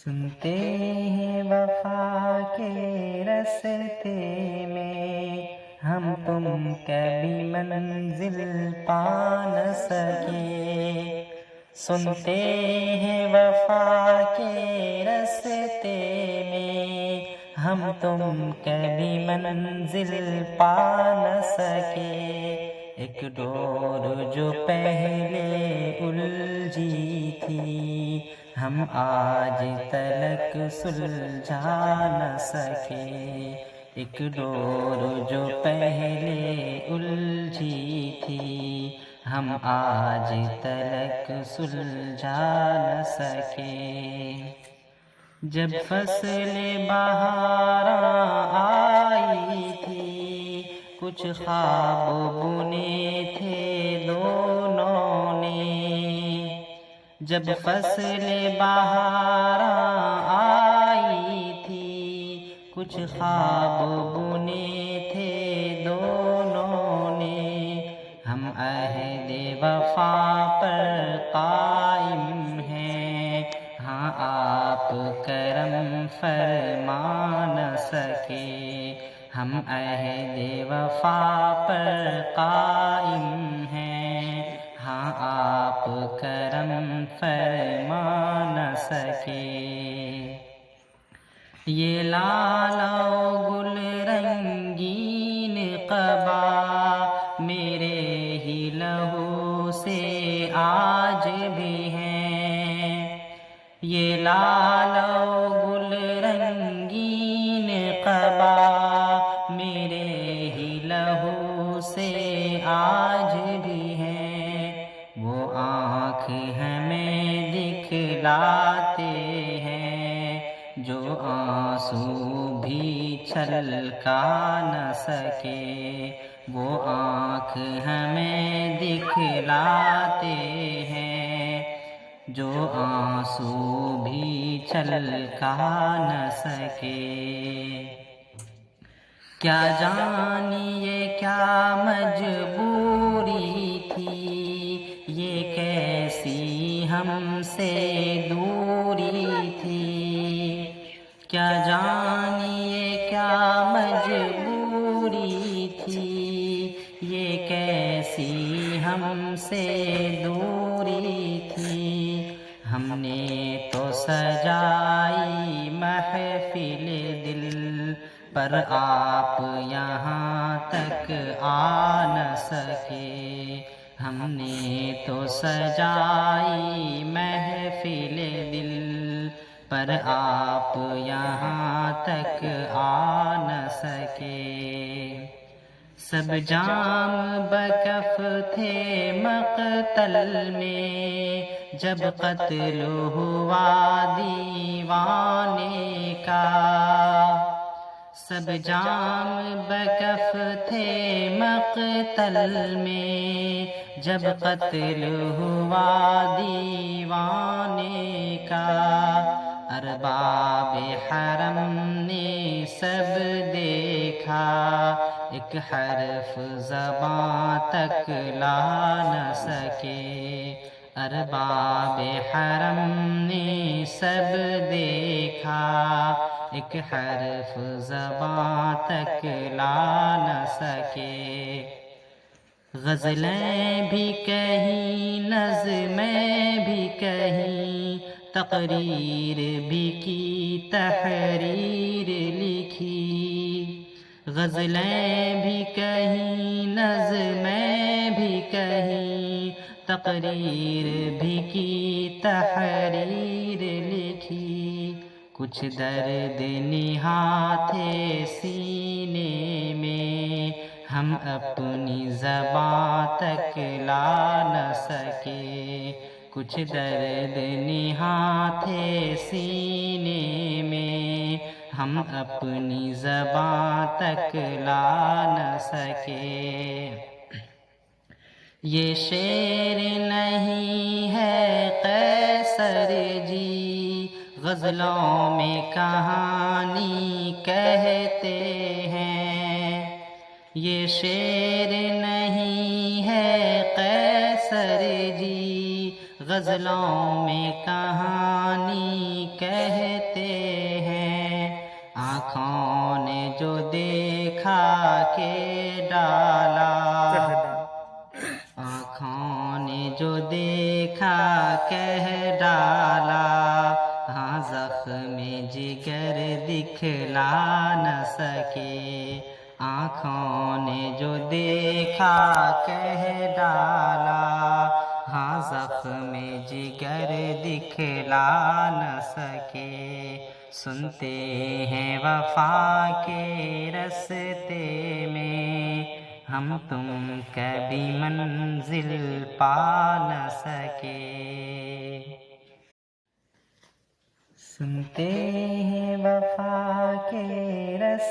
سنتے ہیں وفا کے رستے میں ہم تم کبھی منزل پا نہ سکے. سنتے ہیں وفا کے رستے میں ہم تم کبھی منزل پا نہ سکے. ایک ڈور جو پہلے الجھی تھی ہم آج تلک سلجھا نہ سکے. ایک ڈور جو پہلے الجھی تھی ہم آج تلک سلجھا نہ سکے. جب فصل بہاراں آئی تھی کچھ خواب بنے تھے دونوں نے. جب فصل بہاراں آئی تھی کچھ خواب بنے تھے دونوں نے. ہم عہد وفا پر قائم ہیں ہاں آپ کرم فرما نہ سکے. ہم عہد وفا پر قائم ہیں ہاں آپ کرم فرما نہ سکے. یہ لال و گل رنگین قبا میرے ہی لہو سے آج بھی ہیں. یہ لال و گل رنگین قبا میرے ہی لہو سے آج بھی ہیں. وہ آنکھ ہمیں دکھلاتے ہیں جو آنسو بھی چھلکا نہ سکے. وہ آنکھ ہمیں دکھلاتے ہیں جو آنسو بھی چھلکا نہ سکے. کیا جانیے کیا مجبوری تھی یہ کیسی ہم سے دوری تھی. کیا جانیے کیا مجبوری تھی یہ کیسی ہم سے دوری تھی. ہم نے تو سجائی محفل دل پر آپ یہاں تک آ نہ سکے. ہم نے تو سجائی محفل دل پر آپ یہاں تک آ نہ سکے. سب جام بکف تھے مقتل میں جب قتل ہوا دیوانے کا. سب جام بکف تھے مقتل میں جب قتل ہوا دیوانے کا. ارباب حرم نے سب دیکھا ایک حرف زباں تک لا نہ سکے. ارباب حرم نے سب دیکھا ایک حرف زباں تک لا نہ سکے. غزلیں بھی کہیں نظمیں بھی کہیں تقریر بھی کی تحریر لکھی. غزلیں بھی کہیں نظمیں بھی کہیں تقریر بھی کی تحریر لکھی. کچھ درد نہاں تھے سینے میں ہم اپنی زباں تک لا نہ سکے. کچھ درد نہاں تھے سینے میں ہم اپنی زباں تک لا نہ سکے. یہ شعر نہیں ہے قیصر جی غزلوں میں کہانی کہتے ہیں. یہ شعر نہیں ہے قیصر جی غزلوں میں کہانی کہتے کے ڈالا، آنکھوں نے جو دیکھا کہہ ڈالا، ہاں زخم جگر دکھلا نہ سکے، آنکھوں نے جو دیکھا کہہ ڈالا، ہاں زخم جگر دکھلا نہ سکے، سنتے ہیں وفا کے رستے میں ہم تم کبھی منزل پا نہ سکے، سنتے ہیں وفا کے رستے